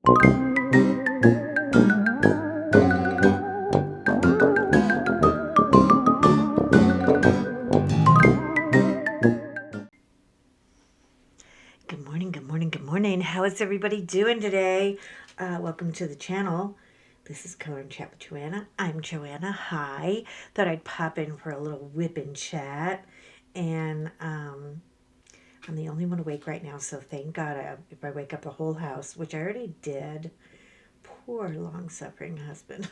Good morning, good morning, good morning. How is everybody doing today? Welcome to the channel. This is Color and Chat with Joanna. I'm Joanna. Hi. Thought I'd pop in for a little whip and chat. And I'm the only one awake right now, so thank God if I wake up the whole house, which I already did. Poor long-suffering husband.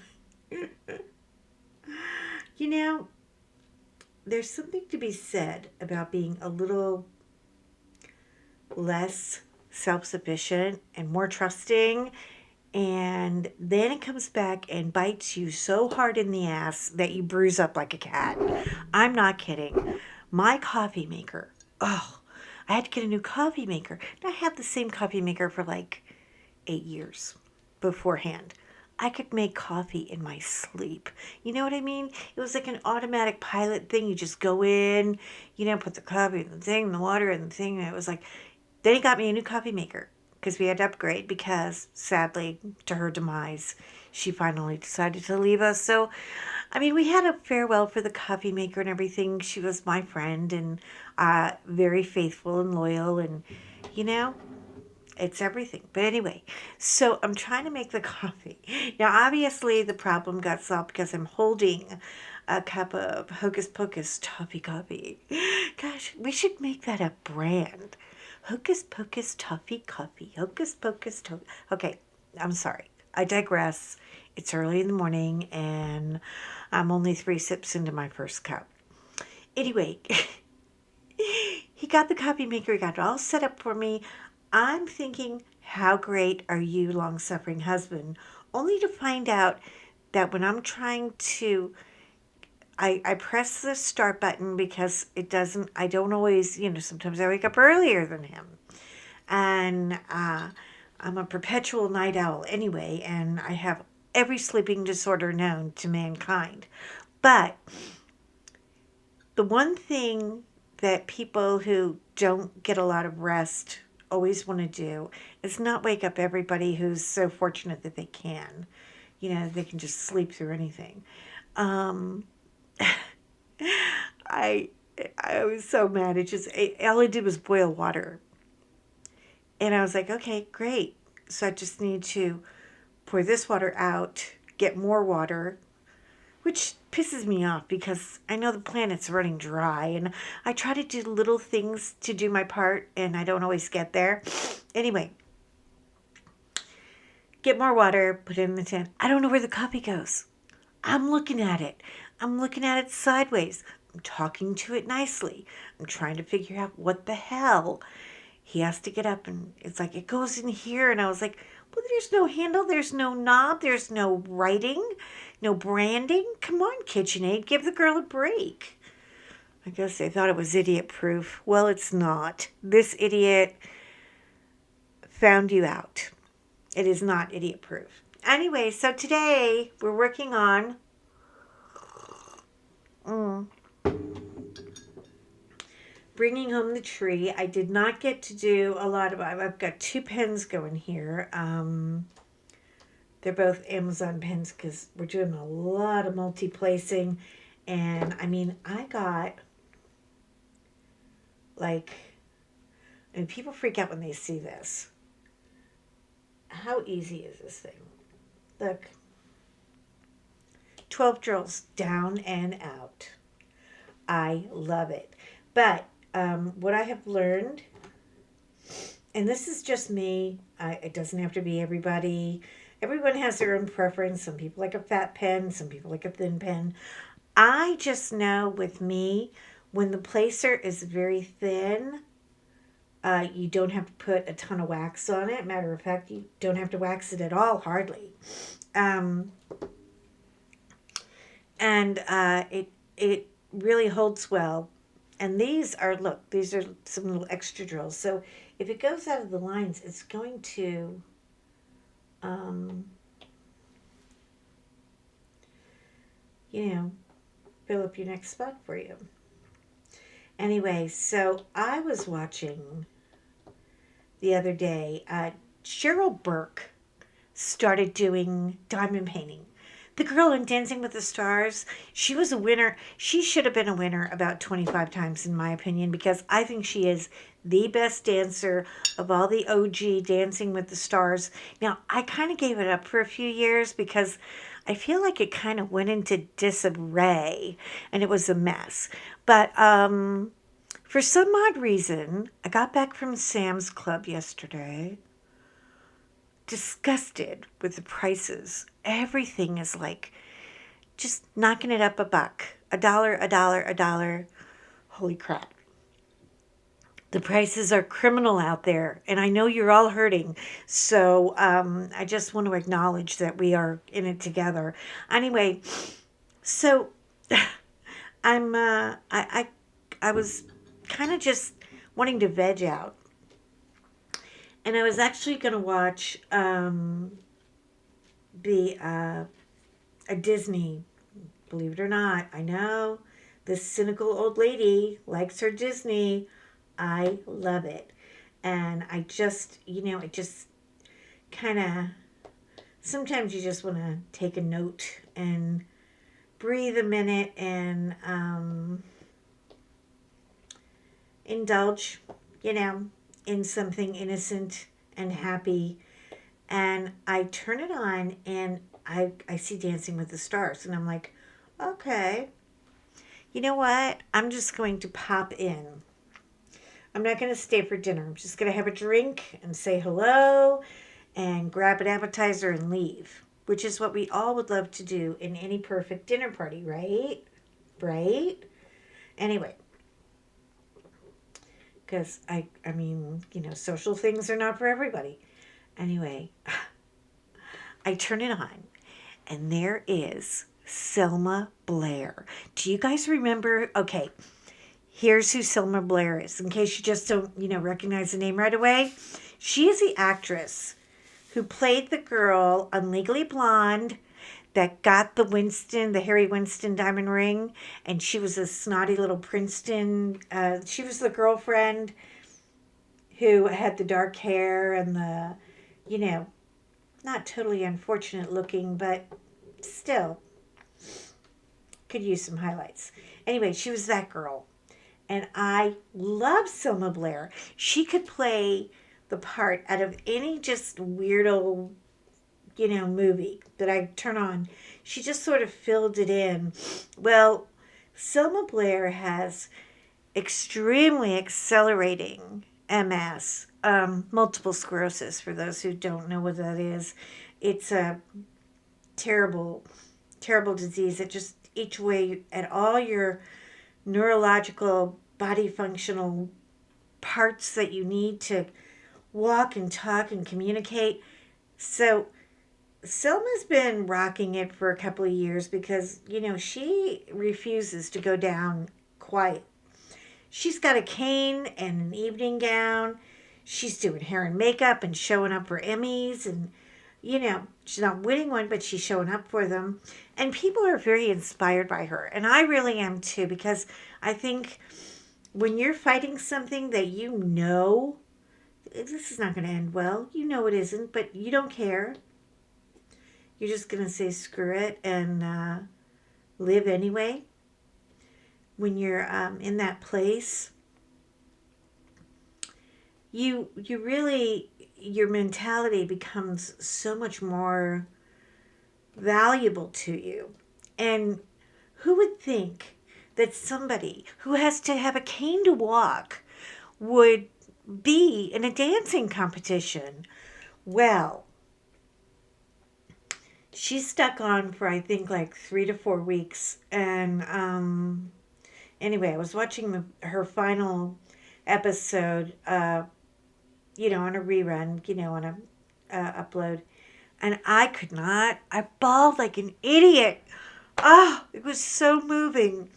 You know, there's something to be said about being a little less self-sufficient and more trusting, and then it comes back and bites you so hard in the ass that you bruise up like a cat. I'm not kidding. My coffee maker, oh, I had to get a new coffee maker. And I had the same coffee maker for like 8 years beforehand. I could make coffee in my sleep. You know what I mean? It was like an automatic pilot thing. You just go in, put the coffee in the thing, the water in the thing. And it was like, then he got me a new coffee maker because we had to upgrade because, sadly, to her demise, she finally decided to leave us. So, I mean, we had a farewell for the coffee maker and everything. She was my friend and very faithful and loyal, and you know, it's everything. But anyway, so I'm trying to make the coffee. Now, obviously, the problem got solved because I'm holding a cup of Hocus Pocus toffee coffee. Gosh, we should make that a brand. Hocus Pocus toffee coffee. Hocus Pocus toffee. Okay, I'm sorry. I digress. It's early in the morning and I'm only 3 sips into my first cup. Anyway, he got the coffee maker, he got it all set up for me. I'm thinking, how great are you, long suffering husband? Only to find out that when I'm trying to, I press the start button because I don't always, sometimes I wake up earlier than him. And I'm a perpetual night owl anyway, and I have every sleeping disorder known to mankind. But the one thing that people who don't get a lot of rest always want to do is not wake up everybody who's so fortunate that they can. They can just sleep through anything. Um, I I was so mad. All I did was boil water, and I was like, okay, great. So I just need to pour this water out, get more water, which pisses me off because I know the planet's running dry and I try to do little things to do my part and I don't always get there. Anyway, get more water, put it in the tin. I don't know where the coffee goes. I'm looking at it. I'm looking at it sideways. I'm talking to it nicely. I'm trying to figure out what the hell. He has to get up and it's like, it goes in here. And I was like, well, there's no handle, there's no knob, there's no writing, no branding. Come on, KitchenAid, give the girl a break. I guess they thought it was idiot proof. Well, it's not. This idiot found you out. It is not idiot proof. Anyway, so today we're working on bringing home the tree. I did not get to do a lot of. I've got 2 pens going here. They're both Amazon pens because we're doing a lot of multi-placing. And I mean, I got like, and people freak out when they see this. How easy is this thing? Look, 12 drills down and out. I love it. But what I have learned, and this is just me, it doesn't have to be everybody. Everyone has their own preference. Some people like a fat pen, some people like a thin pen. I just know with me, when the placer is very thin, you don't have to put a ton of wax on it. Matter of fact, you don't have to wax it at all, hardly. And it really holds well. And these are some little extra drills. So if it goes out of the lines, it's going to fill up your next spot for you. Anyway, so I was watching the other day Cheryl Burke started doing diamond painting. The girl in Dancing with the Stars, she was a winner. She should have been a winner about 25 times, in my opinion, because I think she is the best dancer of all the OG Dancing with the Stars. Now, I kind of gave it up for a few years because I feel like it kind of went into disarray and it was a mess. But for some odd reason, I got back from Sam's Club yesterday, disgusted with the prices. Everything is like just knocking it up a buck, a dollar, a dollar, a dollar. Holy crap. The prices are criminal out there, and I know you're all hurting. So I just want to acknowledge that we are in it together. Anyway, so I was kind of just wanting to veg out, and I was actually going to watch the a Disney. Believe it or not, I know this cynical old lady likes her Disney. I love it, and I just it just kind of sometimes you just want to take a note and breathe a minute and indulge, you know, in something innocent and happy. And I turn it on and I see Dancing with the Stars. And I'm like, okay, you know what? I'm just going to pop in. I'm not going to stay for dinner. I'm just going to have a drink and say hello and grab an appetizer and leave, which is what we all would love to do in any perfect dinner party, right? Right? Anyway, because I mean, social things are not for everybody. Anyway, I turn it on, and there is Selma Blair. Do you guys remember? Okay, here's who Selma Blair is, in case you just don't, recognize the name right away. She is the actress who played the girl on Legally Blonde that got the Harry Winston diamond ring, and she was a snotty little Princeton. She was the girlfriend who had the dark hair and the, you know, not totally unfortunate looking, but still could use some highlights. Anyway, she was that girl. And I love Selma Blair. She could play the part out of any just weirdo, movie that I turn on. She just sort of filled it in. Well, Selma Blair has extremely accelerating MS, multiple sclerosis, for those who don't know what that is. It's a terrible, terrible disease that just eats away at all your neurological, body functional parts that you need to walk and talk and communicate. So Selma's been rocking it for a couple of years because, she refuses to go down quiet. She's got a cane and an evening gown. She's doing hair and makeup and showing up for Emmys. And, she's not winning one, but she's showing up for them. And people are very inspired by her. And I really am too, because I think when you're fighting something that this is not going to end well, it isn't, but you don't care. You're just going to say screw it and live anyway. When you're in that place, you really, your mentality becomes so much more valuable to you. And who would think that somebody who has to have a cane to walk would be in a dancing competition? Well, she's stuck on for, I think, like 3 to 4 weeks. And anyway, I was watching her final episode, on a rerun, on a upload. And I could not. I bawled like an idiot. Oh, it was so moving.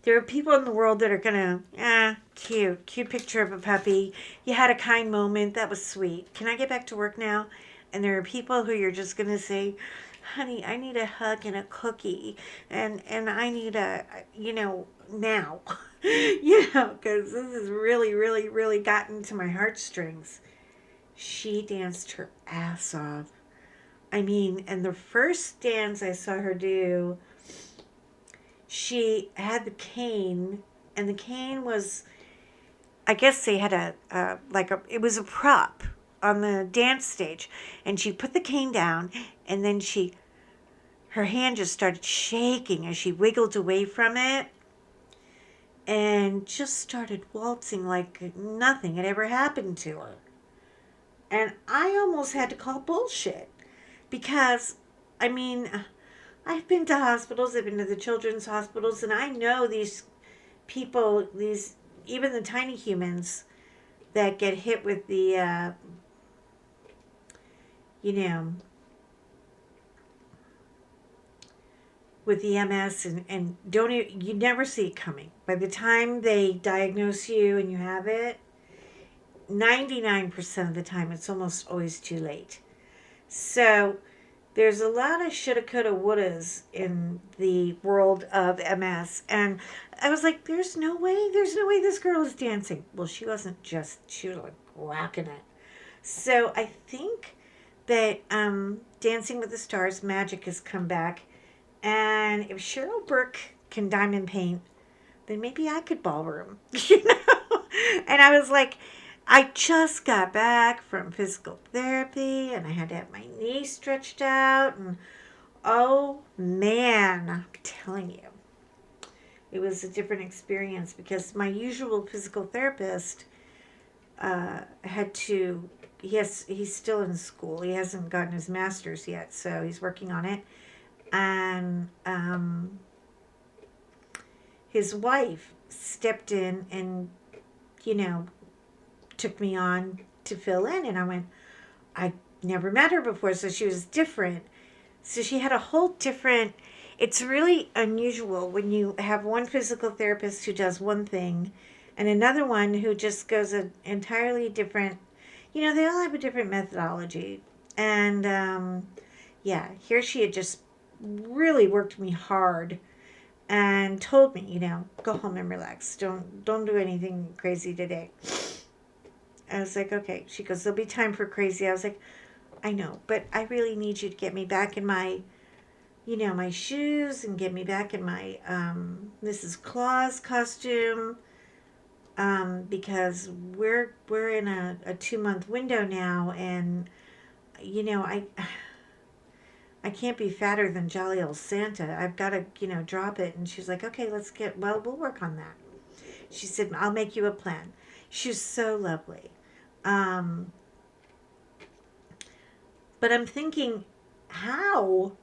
There are people in the world that are going to, cute picture of a puppy. You had a kind moment. That was sweet. Can I get back to work now? And there are people who you're just going to say, honey, I need a hug and a cookie. And I need now. Because this has really, really, really gotten to my heartstrings. She danced her ass off. I mean, and the first dance I saw her do, she had the cane, and the cane was, I guess they had it was a prop on the dance stage, and she put the cane down, and then her hand just started shaking as she wiggled away from it, and just started waltzing like nothing had ever happened to her. And I almost had to call bullshit because, I mean, I've been to hospitals, I've been to the children's hospitals, and I know these people, even the tiny humans that get hit with you know, with the MS and you never see it coming. By the time they diagnose you and you have it, 99% of the time it's almost always too late. So there's a lot of shoulda, coulda, wouldas in the world of MS. And I was like, there's no way this girl is dancing. Well, she wasn't she was like rocking it. So I think that Dancing with the Stars magic has come back. And if Cheryl Burke can diamond paint, then maybe I could ballroom, you know? And I was like, I just got back from physical therapy and I had to have my knee stretched out. And oh man, I'm telling you, it was a different experience because my usual physical therapist he's still in school. He hasn't gotten his master's yet, so he's working on it. And his wife stepped in and, you know, took me on to fill in. And I went, I never met her before, so she was different. So she had a whole different, it's really unusual when you have one physical therapist who does one thing and another one who just goes an entirely different, you know, they all have a different methodology. And yeah, here she had just really worked me hard and told me, you know, go home and relax. Don't do anything crazy today. I was like, okay. She goes, there'll be time for crazy. I was like, I know, but I really need you to get me back in my, you know, my shoes and get me back in my Mrs. Claus costume. Because we're in a 2-month window now, and you know, I can't be fatter than jolly old Santa. I've got to, you know, drop it. And she's like, okay, we'll work on that. She said, I'll make you a plan. She was so lovely. But I'm thinking, how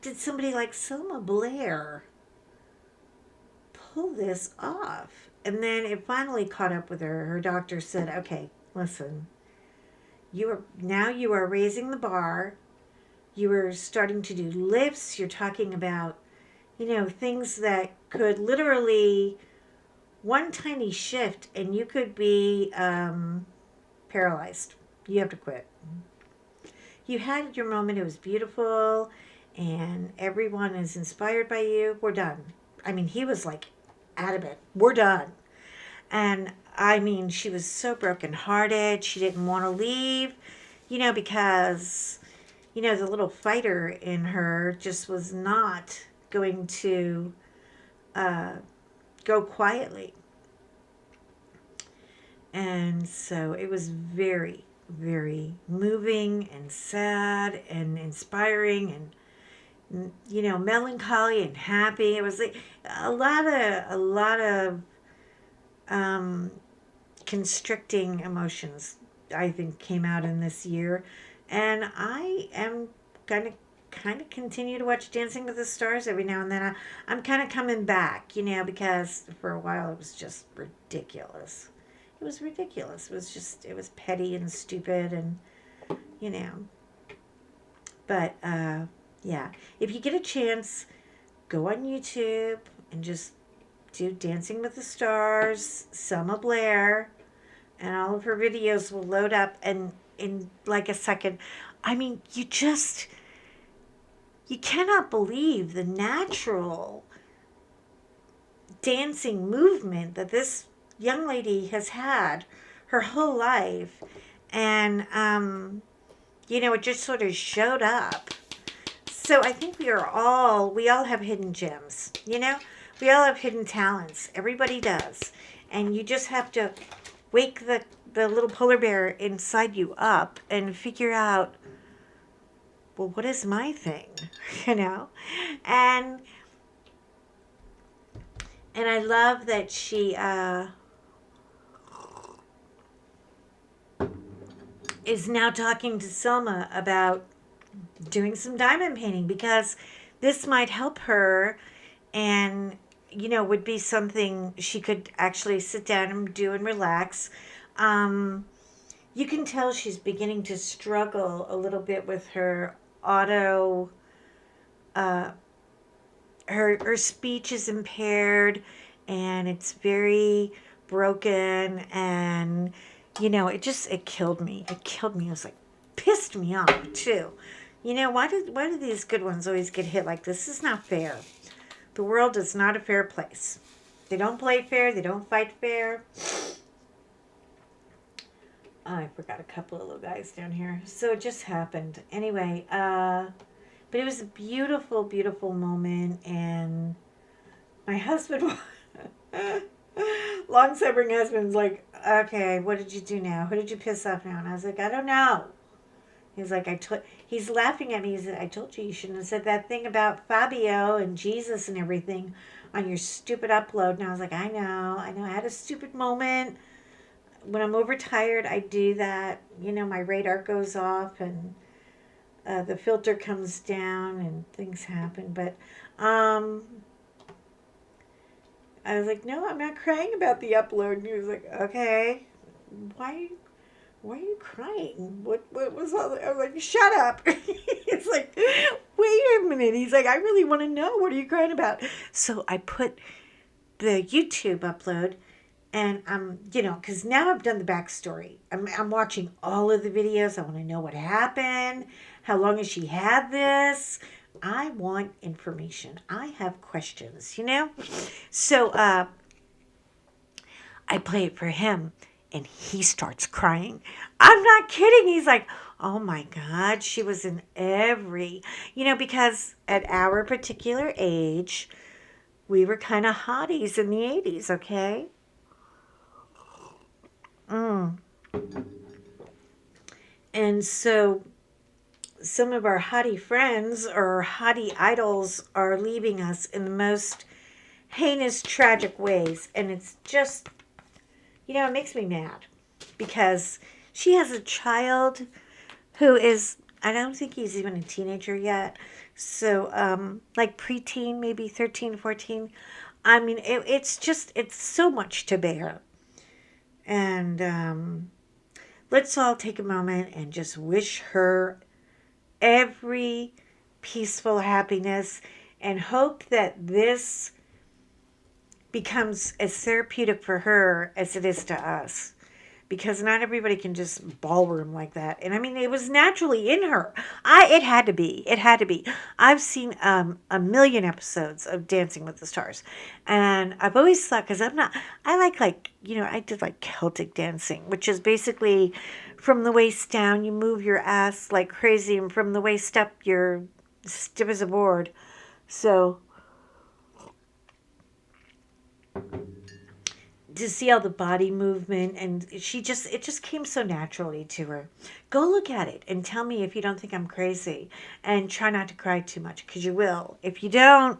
did somebody like Selma Blair pull this off? And then it finally caught up with her. Her doctor said, okay, listen, you are raising the bar. You are starting to do lifts. You're talking about, you know, things that could literally one tiny shift and you could be paralyzed. You have to quit. You had your moment. It was beautiful and everyone is inspired by you. We're done. I mean, he was like adamant. We're done. And I mean, she was so brokenhearted. She didn't want to leave, you know, because, you know, the little fighter in her just was not going to go quietly. And so it was very, very moving and sad and inspiring and, you know, melancholy and happy. It was like a lot of constricting emotions, I think, came out in this year. And I am going to kind of continue to watch Dancing with the Stars every now and then. I'm kind of coming back, you know, because for a while it was just ridiculous. It was ridiculous. It was petty and stupid and, you know. But, yeah. If you get a chance, go on YouTube and just do Dancing with the Stars, Selma Blair, and all of her videos will load up and in like a second. I mean, you cannot believe the natural dancing movement that this young lady has had her whole life. And, it just sort of showed up. So I think we all have hidden gems, We all have hidden talents. Everybody does. And you just have to wake the little polar bear inside you up and figure out, well, what is my thing? you know? And I love that she is now talking to Selma about doing some diamond painting because this might help her and would be something she could actually sit down and do and relax. um, you can tell she's beginning to struggle a little bit with her auto uh, her speech is impaired and it's very broken, and it killed me. It was like pissed me off too. Why do these good ones always get hit like this? This is not fair. The world is not a fair place. They don't play fair. They don't fight fair. Oh, I forgot a couple of little guys down here. So it just happened. Anyway, but it was a beautiful, beautiful moment. And my husband, long suffering husband's like, okay, what did you do now? Who did you piss off now? And I was like, I don't know. He's like, he's laughing at me. He said, I told you shouldn't have said that thing about Fabio and Jesus and everything on your stupid upload. And I was like, I know. I had a stupid moment. When I'm overtired, I do that. My radar goes off and the filter comes down and things happen. But I was like, no, I'm not crying about the upload. And he was like, okay, why are you crying? What was all that? I was like, shut up. He's like, wait a minute. He's like, I really want to know. What are you crying about? So I put the YouTube upload, and because now I've done the backstory. I'm watching all of the videos. I want to know what happened. How long has she had this? I want information. I have questions, So I play it for him, and he starts crying. I'm not kidding. He's like, oh my God, she was in every, because at our particular age, we were kind of hotties in the 80s, okay? Mm. And so some of our hottie friends or hottie idols are leaving us in the most heinous, tragic ways. And it's just, it makes me mad because she has a child who is, I don't think he's even a teenager yet. So, like preteen, maybe 13, 14. I mean, it's so much to bear. And let's all take a moment and just wish her every peaceful happiness and hope that this becomes as therapeutic for her as it is to us, because not everybody can just ballroom like that. And I mean, it was naturally in her. It had to be. I've seen a million episodes of Dancing with the Stars, and I've always thought, because I like I did like Celtic dancing, which is basically from the waist down you move your ass like crazy, and from the waist up you're stiff as a board. So to see all the body movement, and it just came so naturally to her. Go look at it and tell me if you don't think I'm crazy, and try not to cry too much, because you will. If you don't,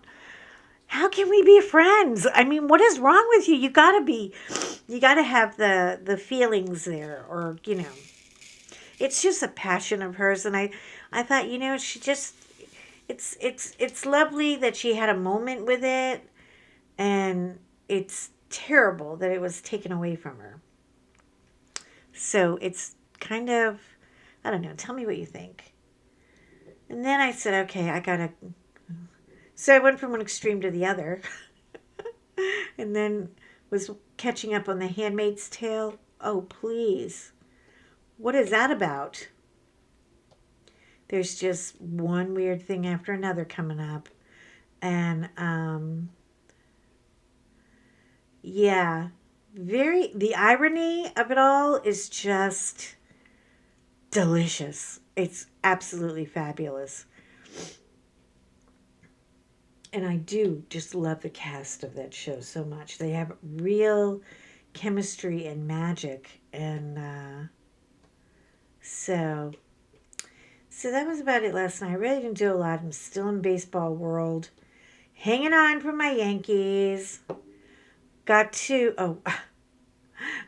how can we be friends? I mean, what is wrong with you? You gotta have the feelings there, or it's just a passion of hers. And I thought, she just, it's lovely that she had a moment with it, and it's terrible that it was taken away from her. So it's kind of, I don't know, tell me what you think. And then I said, okay, I gotta. So I went from one extreme to the other. And then was catching up on The Handmaid's Tale. Oh, please. What is that about? There's just one weird thing after another coming up. And, yeah, the irony of it all is just, delicious. It's absolutely fabulous. And I do just love the cast of that show so much. They have real chemistry and magic. And so, so that was about it last night. I really didn't do a lot. I'm still in baseball world, hanging on for my Yankees. I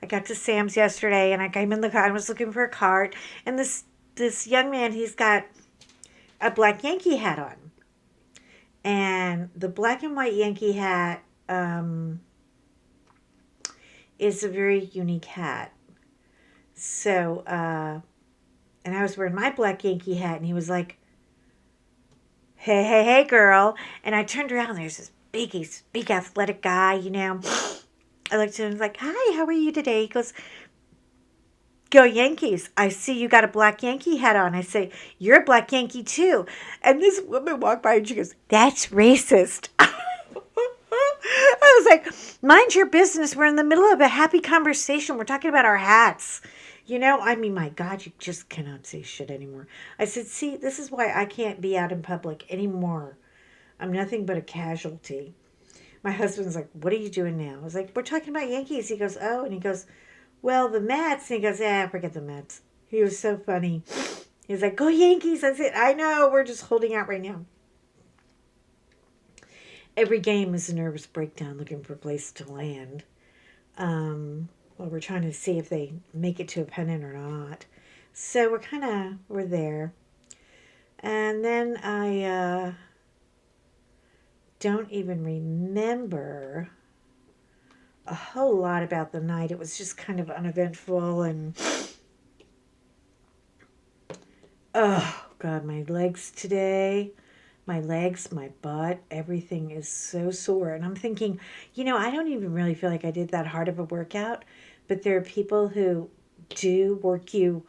got to Sam's yesterday, and I came in the car. I was looking for a cart, and this young man, he's got a black Yankee hat on, and the black and white Yankee hat is a very unique hat. So, and I was wearing my black Yankee hat, and he was like, "Hey, hey, hey, girl!" And I turned around, and there's this big athletic guy. I looked at him, and was like, "Hi, how are you today?" He goes, "Go Yankees. I see you got a black Yankee hat on." I say, "You're a black Yankee too." And this woman walked by and she goes, "That's racist." I was like, "Mind your business. We're in the middle of a happy conversation. We're talking about our hats." I mean, my God, you just cannot say shit anymore. I said, "See, this is why I can't be out in public anymore. I'm nothing but a casualty." My husband's like, "What are you doing now?" I was like, "We're talking about Yankees." He goes, "Oh," and he goes, "Well, the Mets." And he goes, forget the Mets. He was so funny. He was like, "Go Yankees." I said, "I know. We're just holding out right now." Every game is a nervous breakdown looking for a place to land. Well, we're trying to see if they make it to a pennant or not. So we're there. And then I don't even remember a whole lot about the night. It was just kind of uneventful and oh God, my legs today. My legs, my butt, everything is so sore. And I'm thinking, I don't even really feel like I did that hard of a workout, but there are people who do work you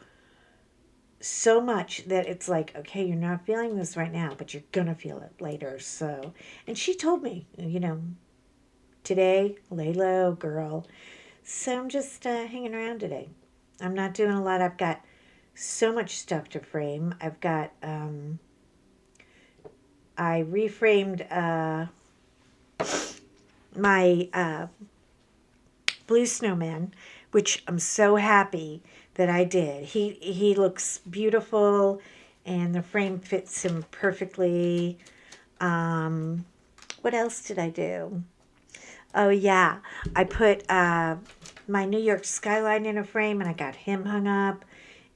so much that it's like, okay, you're not feeling this right now, but you're going to feel it later. So, and she told me, today, lay low, girl. So I'm just hanging around today. I'm not doing a lot. I've got so much stuff to frame. I reframed my blue snowman, which I'm so happy that I did. He looks beautiful, and the frame fits him perfectly. What else did I do? Oh yeah, I put my New York skyline in a frame, and I got him hung up.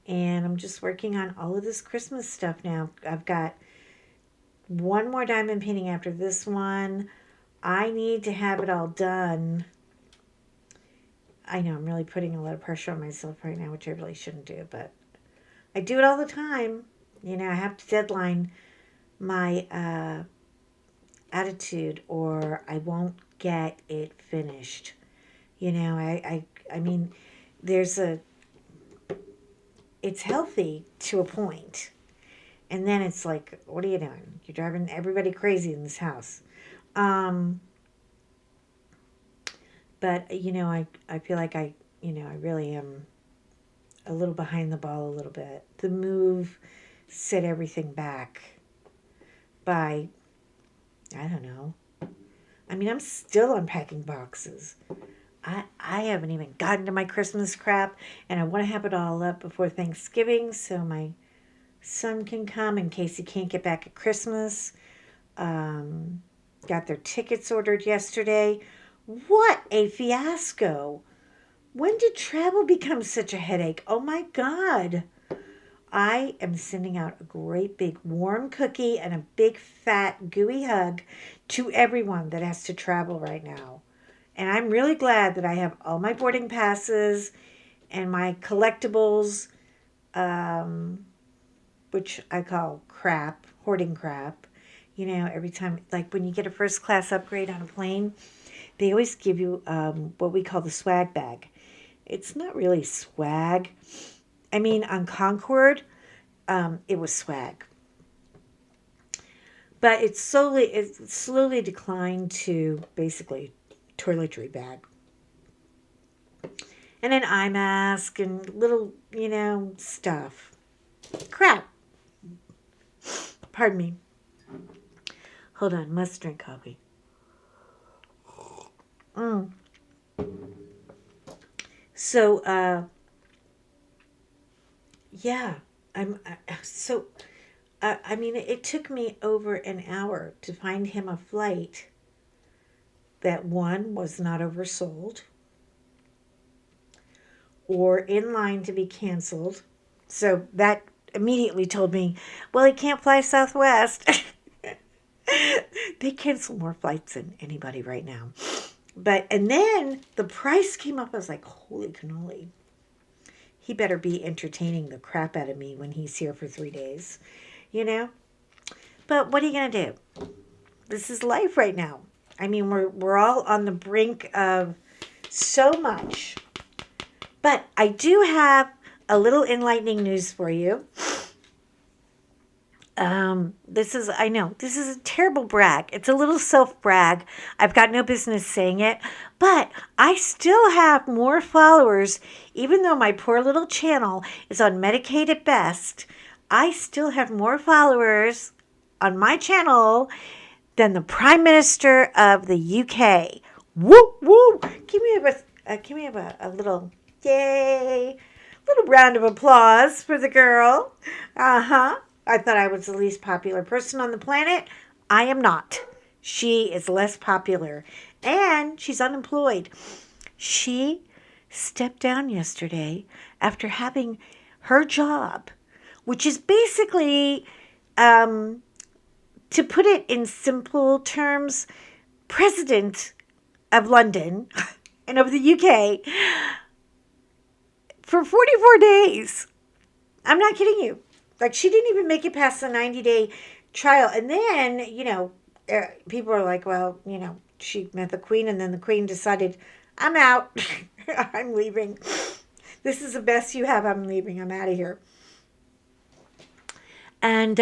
And I'm just working on all of this Christmas stuff now. I've got one more diamond painting after this one. I need to have it all done. I know I'm really putting a lot of pressure on myself right now, which I really shouldn't do, but I do it all the time. I have to deadline my attitude or I won't get it finished. I mean, there's it's healthy to a point. And then it's like, what are you doing? You're driving everybody crazy in this house. Um, but I feel like I really am a little behind the ball a little bit. The move set everything back by, I don't know. I mean, I'm still unpacking boxes. I haven't even gotten to my Christmas crap, and I want to have it all up before Thanksgiving so my son can come in case he can't get back at Christmas. Um, got their tickets ordered yesterday. What a fiasco! When did travel become such a headache? Oh my God. I am sending out a great big warm cookie and a big fat gooey hug to everyone that has to travel right now. And I'm really glad that I have all my boarding passes and my collectibles, um, which I call crap, hoarding crap. Every time, like when you get a first class upgrade on a plane, they always give you what we call the swag bag. It's not really swag. I mean, on Concorde, it was swag, but it slowly declined to basically toiletry bag and an eye mask and little stuff. Crap. Pardon me. Hold on. Must drink coffee. Mm. So, yeah. So, I mean, it took me over an hour to find him a flight that one was not oversold or in line to be canceled. So that immediately told me, well, he can't fly Southwest. They cancel more flights than anybody right now. And then the price came up. I was like, holy cannoli. He better be entertaining the crap out of me when he's here for 3 days, you know? But what are you going to do? This is life right now. I mean, we're all on the brink of so much. But I do have a little enlightening news for you. I know, this is a terrible brag. It's a little self brag. I've got no business saying it, but I still have more followers, even though my poor little channel is on Medicaid at best. I still have more followers on my channel than the Prime Minister of the UK. Woo woo! Give me a little yay, little round of applause for the girl. I thought I was the least popular person on the planet. I am not. She is less popular, and she's unemployed. She stepped down yesterday after having her job, which is basically, to put it in simple terms, president of London and of the UK for 44 days. I'm not kidding you. Like, she didn't even make it past the 90-day trial. And then, people are like, well, she met the Queen, and then the Queen decided, I'm out. I'm leaving. This is the best you have. I'm leaving. I'm out of here. And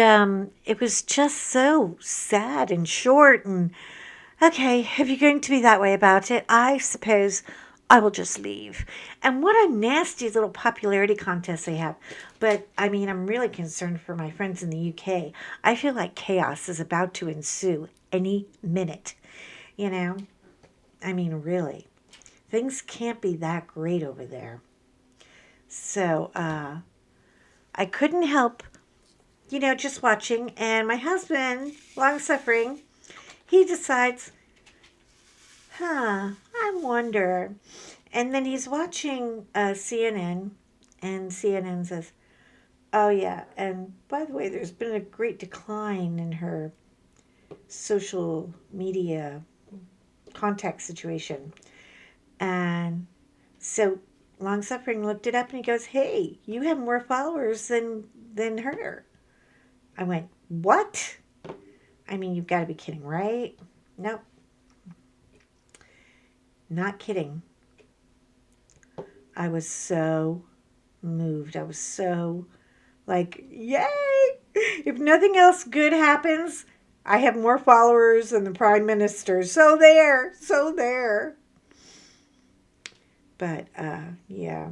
it was just so sad and short. And, okay, if you're going to be that way about it, I suppose I will just leave. And what a nasty little popularity contest they have. But, I mean, I'm really concerned for my friends in the UK. I feel like chaos is about to ensue any minute. I mean, really. Things can't be that great over there. So, I couldn't help, just watching. And my husband, long suffering, he decides, I wonder. And then he's watching CNN, and CNN says, oh, yeah, and by the way, there's been a great decline in her social media contact situation. And so Long Suffering looked it up, and he goes, hey, you have more followers than her. I went, what? I mean, you've got to be kidding, right? Nope. Not kidding. I was so moved. I was so like, yay! If nothing else good happens, I have more followers than the Prime Minister. So there. But, yeah.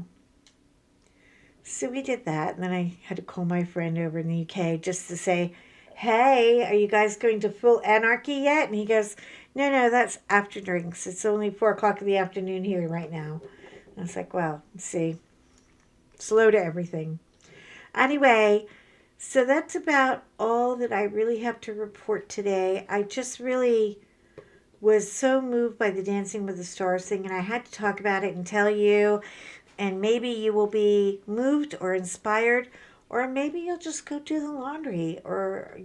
So we did that. And then I had to call my friend over in the UK just to say, hey, are you guys going to full anarchy yet? And he goes, no, that's after drinks. It's only 4 o'clock in the afternoon here right now. And I was like, well, let's see. Slow to everything. Anyway, so that's about all that I really have to report today. I just really was so moved by the Dancing with the Stars thing, and I had to talk about it and tell you, and maybe you will be moved or inspired, or maybe you'll just go do the laundry, or,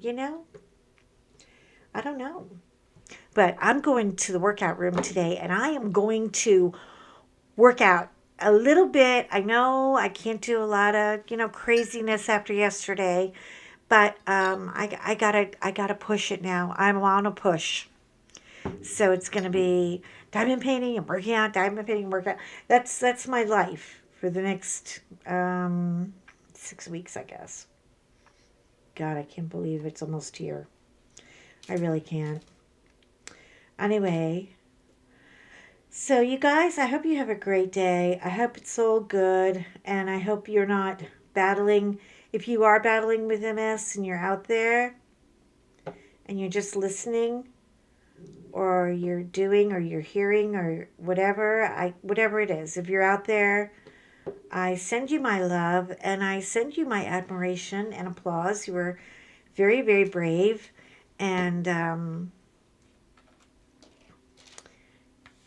I don't know. But I'm going to the workout room today, and I am going to work out a little bit. I know I can't do a lot of, craziness after yesterday, but I gotta push it now. I'm on a push. So it's gonna be diamond painting and working out, diamond painting and workout. That's my life for the next 6 weeks, I guess. God, I can't believe it's almost here. I really can't. Anyway, so you guys, I hope you have a great day. I hope it's all good, and I hope you're not battling if you are battling with MS and you're out there and you're just listening, or you're doing, or you're hearing, or whatever it is, if you're out there, I send you my love and I send you my admiration and applause. You were very, very brave. And,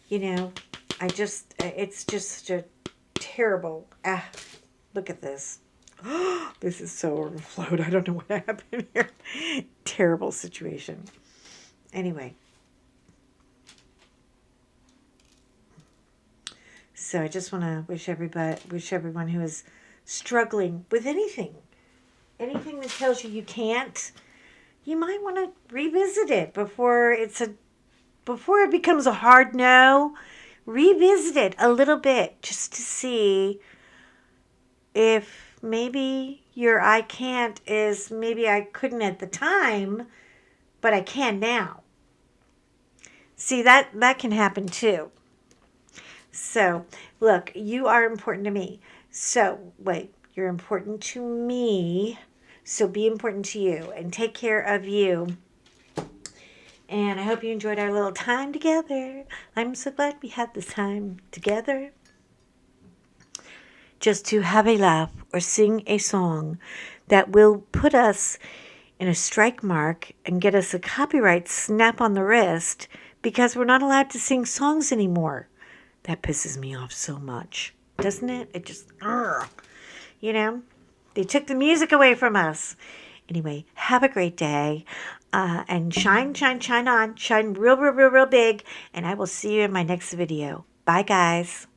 you know, it's just a terrible, look at this. This is so overflowed. I don't know what happened here. Terrible situation. Anyway. So I just want to wish everyone who is struggling with anything that tells you you can't, you might want to revisit it before it becomes a hard no. Revisit it a little bit just to see if maybe your I can't is maybe I couldn't at the time, but I can now. See, that can happen too. So, look, you are important to me. So, wait, you're important to me. So be important to you and take care of you. And I hope you enjoyed our little time together. I'm so glad we had this time together. Just to have a laugh or sing a song that will put us in a strike mark and get us a copyright slap on the wrist because we're not allowed to sing songs anymore. That pisses me off so much, doesn't it? It just, you know, they took the music away from us. Anyway, have a great day, and shine, shine, shine on, shine real, real, real, real big, and I will see you in my next video. Bye, guys.